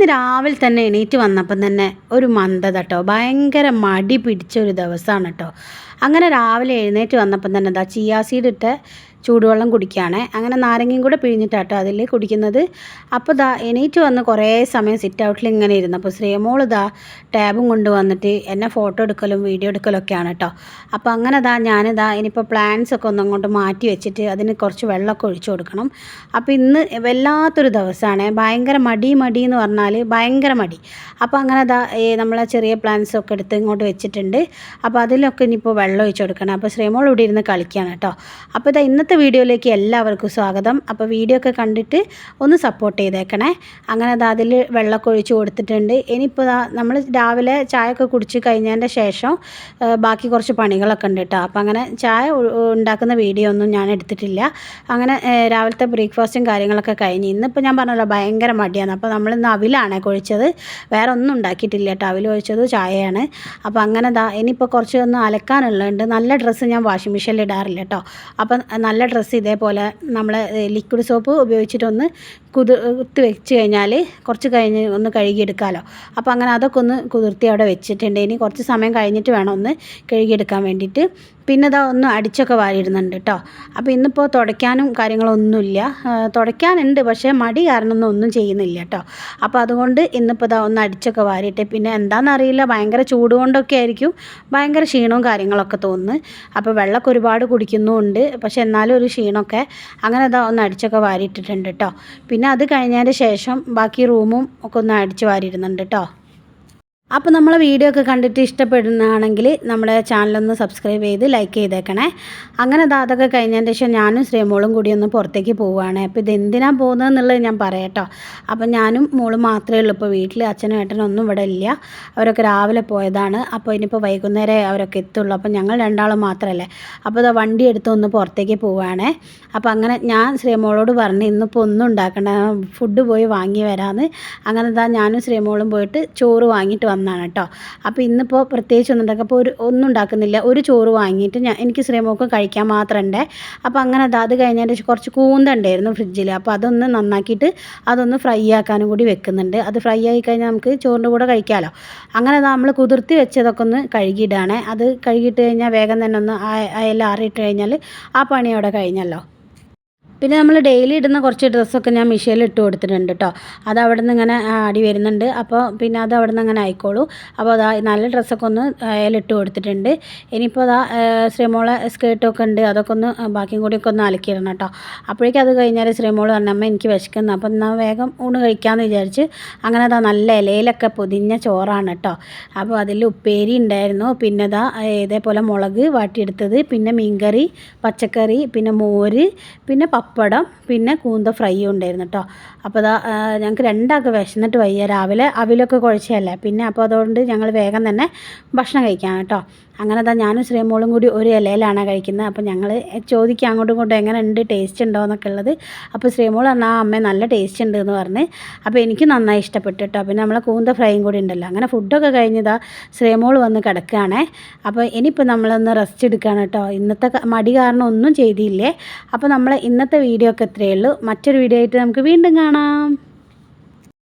ഇന്ന് രാവിലെ തന്നെ എണീറ്റ് വന്നപ്പം തന്നെ ഒരു മന്ദത കേട്ടോ, ഭയങ്കര മടി പിടിച്ച ഒരു ദിവസമാണ് കേട്ടോ. അങ്ങനെ രാവിലെ എഴുന്നേറ്റ് വന്നപ്പം തന്നെ എന്താ ചിയാ സീഡ് ഇട്ട് ചൂടുവെള്ളം കുടിക്കുകയാണ്. അങ്ങനെ നാരങ്ങയും കൂടെ പിഴിഞ്ഞിട്ടാട്ടോ അതിൽ കുടിക്കുന്നത്. അപ്പോൾ എണീറ്റ് വന്ന് കുറേ സമയം സിറ്റ് ഔട്ടിൽ ഇങ്ങനെ ഇരുന്നു. അപ്പോൾ ശ്രീമോൾ ടാബും കൊണ്ട് വന്നിട്ട് എന്നെ ഫോട്ടോ എടുക്കലും വീഡിയോ എടുക്കലൊക്കെയാണ് കേട്ടോ. അപ്പോൾ അങ്ങനെ ഇനിയിപ്പോൾ പ്ലാന്റ്സ് ഒക്കെ ഒന്ന് അങ്ങോട്ട് മാറ്റി വെച്ചിട്ട് അതിന് കുറച്ച് വെള്ളമൊക്കെ ഒഴിച്ചു കൊടുക്കണം. അപ്പോൾ ഇന്ന് വല്ലാത്തൊരു ദിവസമാണ്. ഭയങ്കര മടി എന്ന് പറഞ്ഞാൽ ഭയങ്കര മടി. അപ്പോൾ അങ്ങനെ നമ്മളെ ചെറിയ പ്ലാന്റ്സ് ഒക്കെ എടുത്ത് ഇങ്ങോട്ട് വെച്ചിട്ടുണ്ട്. അപ്പോൾ അതിലൊക്കെ ഇനിയിപ്പോൾ വെള്ളം ഒഴിച്ചു കൊടുക്കണം. അപ്പോൾ ശ്രീമോൾ ഇവിടെ ഇരുന്ന് കളിക്കുകയാണ് കേട്ടോ. അപ്പോൾ ഇന്നത്തെ വീഡിയോയിലേക്ക് എല്ലാവർക്കും സ്വാഗതം. അപ്പോൾ വീഡിയോ ഒക്കെ കണ്ടിട്ട് ഒന്ന് സപ്പോർട്ട് ചെയ്തേക്കണേ. അങ്ങനെ അതിൽ വെള്ളമൊക്കെ ഒഴിച്ച് കൊടുത്തിട്ടുണ്ട്. ഇനിയിപ്പോൾ നമ്മൾ രാവിലെ ചായ ഒക്കെ കുടിച്ച് കഴിഞ്ഞതിൻ്റെ ശേഷം ബാക്കി കുറച്ച് പണികളൊക്കെ ഉണ്ട് കേട്ടോ. അപ്പോൾ അങ്ങനെ ചായ ഉണ്ടാക്കുന്ന വീഡിയോ ഒന്നും ഞാൻ എടുത്തിട്ടില്ല. അങ്ങനെ രാവിലത്തെ ബ്രേക്ക്ഫാസ്റ്റും കാര്യങ്ങളൊക്കെ കഴിഞ്ഞ് ഇന്നിപ്പോൾ ഞാൻ പറഞ്ഞല്ലോ ഭയങ്കര മടിയാണ്. അപ്പോൾ നമ്മളിന്ന് അവിലാണ് കുഴിച്ചത്, വേറെ ഒന്നും ഉണ്ടാക്കിയിട്ടില്ല കേട്ടോ. അവിൽ ഒഴിച്ചത് ചായയാണ്. അപ്പോൾ അങ്ങനെ ഇനിയിപ്പോൾ കുറച്ചൊന്ന് അലക്കാനുള്ളതുണ്ട്. നല്ല ഡ്രസ്സ് ഞാൻ വാഷിംഗ് മെഷീനിൽ ഇടാറില്ല കേട്ടോ. അപ്പം നല്ല ഡ്രസ്സ് ഇതേപോലെ നമ്മൾ ലിക്വിഡ് സോപ്പ് ഉപയോഗിച്ചിട്ടൊന്ന് കുതിർത്ത് വെച്ച് കഴിഞ്ഞാൽ കുറച്ച് കഴിഞ്ഞ് ഒന്ന് കഴുകിയെടുക്കാമല്ലോ. അപ്പോൾ അങ്ങനെ അതൊക്കെ ഒന്ന് കുതിർത്തി അവിടെ വെച്ചിട്ടുണ്ട്. ഇനി കുറച്ച് സമയം കഴിഞ്ഞിട്ട് വേണം ഒന്ന് കഴുകിയെടുക്കാൻ വേണ്ടിയിട്ട്. പിന്നെ ഒന്ന് അടിച്ചൊക്കെ വാരിയിടുന്നുണ്ട് കേട്ടോ. അപ്പോൾ ഇന്നിപ്പോൾ തുടയ്ക്കാനും കാര്യങ്ങളൊന്നുമില്ല. തുടയ്ക്കാനുണ്ട്, പക്ഷേ മടി കാരണം ഒന്നും ചെയ്യുന്നില്ല കേട്ടോ. അപ്പോൾ അതുകൊണ്ട് ഇന്നിപ്പോൾ ഒന്ന് അടിച്ചൊക്കെ വാരിയിട്ട്, പിന്നെ എന്താണെന്നറിയില്ല, ഭയങ്കര ചൂട് കൊണ്ടൊക്കെ ആയിരിക്കും ഭയങ്കര ക്ഷീണവും കാര്യങ്ങളൊക്കെ തോന്നുന്നു. അപ്പോൾ വെള്ളമൊക്കെ ഒരുപാട് കുടിക്കുന്നുമുണ്ട്, പക്ഷേ എന്നാലും ഒരു ക്ഷീണമൊക്കെ. അങ്ങനെ ഒന്ന് അടിച്ചൊക്കെ വാരിയിട്ടിട്ടുണ്ട് കേട്ടോ. പിന്നെ അത് കഴിഞ്ഞതിന് ശേഷം ബാക്കി റൂമും ഒക്കെ ഒന്ന് അടിച്ച് വാരിയിടുന്നുണ്ട് കേട്ടോ. അപ്പോൾ നമ്മളെ വീഡിയോ ഒക്കെ കണ്ടിട്ട് ഇഷ്ടപ്പെടുന്നതാണെങ്കിൽ നമ്മുടെ ചാനലൊന്ന് സബ്സ്ക്രൈബ് ചെയ്ത് ലൈക്ക് ചെയ്തേക്കണേ. അങ്ങനെ അതൊക്കെ കഴിഞ്ഞതിന് ശേഷം ഞാനും ശ്രീമോളും കൂടി ഒന്ന് പുറത്തേക്ക് പോവുകയാണ്. അപ്പോൾ ഇതെന്തിനാണ് പോകുന്നതെന്നുള്ളത് ഞാൻ പറയാം കേട്ടോ. അപ്പം ഞാനും മോളും മാത്രമേ ഉള്ളൂ ഇപ്പോൾ വീട്ടിൽ. അച്ഛനും ഏട്ടനും ഒന്നും ഇവിടെ ഇല്ല, അവരൊക്കെ രാവിലെ പോയതാണ്. അപ്പോൾ ഇനിയിപ്പോൾ വൈകുന്നേരം അവരൊക്കെ എത്തുള്ളൂ. അപ്പോൾ ഞങ്ങൾ രണ്ടാളും മാത്രമല്ലേ. അപ്പോൾ വണ്ടി എടുത്ത് ഒന്ന് പുറത്തേക്ക് പോവുകയാണ്. അപ്പോൾ അങ്ങനെ ഞാൻ ശ്രീമോളോട് പറഞ്ഞ് ഇന്നിപ്പോൾ ഒന്നും ഉണ്ടാക്കണ്ട, ഫുഡ് പോയി വാങ്ങി വരാമെന്ന്. അങ്ങനെ ഞാനും ശ്രീമോളും പോയിട്ട് ചോറ് വാങ്ങിയിട്ട് വന്നതാണ് കേട്ടോ. അപ്പോൾ ഇന്നിപ്പോൾ പ്രത്യേകിച്ച് ഒന്നും ഉണ്ടാക്കുക, അപ്പോൾ ഒന്നും ഉണ്ടാക്കുന്നില്ല. ഒരു ചോറ് വാങ്ങിയിട്ട് എനിക്ക് ശ്രീമോൾക്ക് കഴിക്കാൻ മാത്രമുണ്ട്. അപ്പോൾ അങ്ങനെ അത് കഴിഞ്ഞതിന് കുറച്ച് കൂന്തണ്ടായിരുന്നു ഫ്രിഡ്ജിൽ. അപ്പോൾ അതൊന്ന് നന്നാക്കിയിട്ട് അതൊന്ന് ഫ്രൈ ആക്കാനും കൂടി വെക്കുന്നുണ്ട്. അത് ഫ്രൈ ആയി കഴിഞ്ഞാൽ നമുക്ക് ചോറിൻ്റെ കൂടെ കഴിക്കാമല്ലോ. അങ്ങനെ നമ്മൾ കുതിർത്തി വെച്ചതൊക്കെ ഒന്ന് കഴുകിയിടാണ്. അത് കഴുകിയിട്ട് കഴിഞ്ഞാൽ വേഗം തന്നെ ഒന്ന് അയൽ ആറിയിട്ട് കഴിഞ്ഞാൽ ആ പണി അവിടെ കഴിഞ്ഞല്ലോ. പിന്നെ നമ്മൾ ഡെയിലി ഇടുന്ന കുറച്ച് ഡ്രസ്സൊക്കെ ഞാൻ മെഷീനിൽ ഇട്ട് കൊടുത്തിട്ടുണ്ട് കേട്ടോ. അത് അവിടെ നിന്ന് ഇങ്ങനെ അടി വരുന്നുണ്ട്. അപ്പോൾ പിന്നെ അത് അവിടെ നിന്ന് അങ്ങനെ ആയിക്കോളൂ. അപ്പോൾ നല്ല ഡ്രസ്സൊക്കെ ഒന്ന് അതിലിട്ട് കൊടുത്തിട്ടുണ്ട്. ഇനിയിപ്പോൾ ശ്രീമോളെ സ്കേർട്ടൊക്കെ ഉണ്ട്, അതൊക്കെ ഒന്ന് ബാക്കിയും കൂടിയൊക്കെ ഒന്ന് അലക്കിയിടണം കേട്ടോ. അപ്പോഴേക്കും അത് കഴിഞ്ഞാൽ ശ്രീമോൾ പറഞ്ഞമ്മ എനിക്ക് വിശക്കുന്നു, അപ്പോൾ എന്നാൽ വേഗം ഊണ് കഴിക്കാമെന്ന് വിചാരിച്ച് അങ്ങനെ നല്ല ഇലയിലൊക്കെ പൊതിഞ്ഞ ചോറാണ് കേട്ടോ. അപ്പോൾ അതിൽ ഉപ്പേരി ഉണ്ടായിരുന്നു, പിന്നെ ഇതേപോലെ മുളക് വാട്ടിയെടുത്തത്, പിന്നെ മീൻകറി, പച്ചക്കറി, പിന്നെ മോര്, പിന്നെ പപ്പടം, പിന്നെ കൂന്ത ഫ്രൈയും ഉണ്ടായിരുന്നു കേട്ടോ. അപ്പോൾ ഞങ്ങൾക്ക് രണ്ടാൾക്ക് വിശന്നിട്ട് വയ്യ. രാവിലെ അവിലൊക്കെ കുഴച്ചതല്ലേ, പിന്നെ അപ്പോൾ അതുകൊണ്ട് ഞങ്ങൾ വേഗം തന്നെ ഭക്ഷണം കഴിക്കാം കേട്ടോ. അങ്ങനെ ഞാനും ശ്രീമോളും കൂടി ഒരു ഇലയിലാണ് കഴിക്കുന്നത്. അപ്പോൾ ഞങ്ങൾ ചോദിക്കുക അങ്ങോട്ടും ഇങ്ങോട്ടും എങ്ങനെ ഉണ്ട്, ടേസ്റ്റ് ഉണ്ടോ എന്നൊക്കെ ഉള്ളത്. അപ്പോൾ ശ്രീമോൾ പറഞ്ഞാൽ അമ്മ നല്ല ടേസ്റ്റ് ഉണ്ട് എന്ന് പറഞ്ഞ്. അപ്പോൾ എനിക്ക് നന്നായി ഇഷ്ടപ്പെട്ടു കേട്ടോ. പിന്നെ നമ്മളെ കൂന്ത ഫ്രൈയും കൂടി ഉണ്ടല്ലോ. അങ്ങനെ ഫുഡൊക്കെ കഴിഞ്ഞതാ ശ്രീമോൾ വന്ന് കിടക്കുകയാണേ. അപ്പോൾ ഇനിയിപ്പോൾ നമ്മളൊന്ന് റെസ്റ്റ് എടുക്കുകയാണ് കേട്ടോ. ഇന്നത്തെ മടി കാരണം ഒന്നും ചെയ്തില്ലേ. അപ്പോൾ നമ്മൾ ഇന്നത്തെ വീഡിയോ ഒക്കെ ഇത്രയേ ഉള്ളൂ. മറ്റൊരു വീഡിയോ ആയിട്ട് നമുക്ക് വീണ്ടും കാണാം.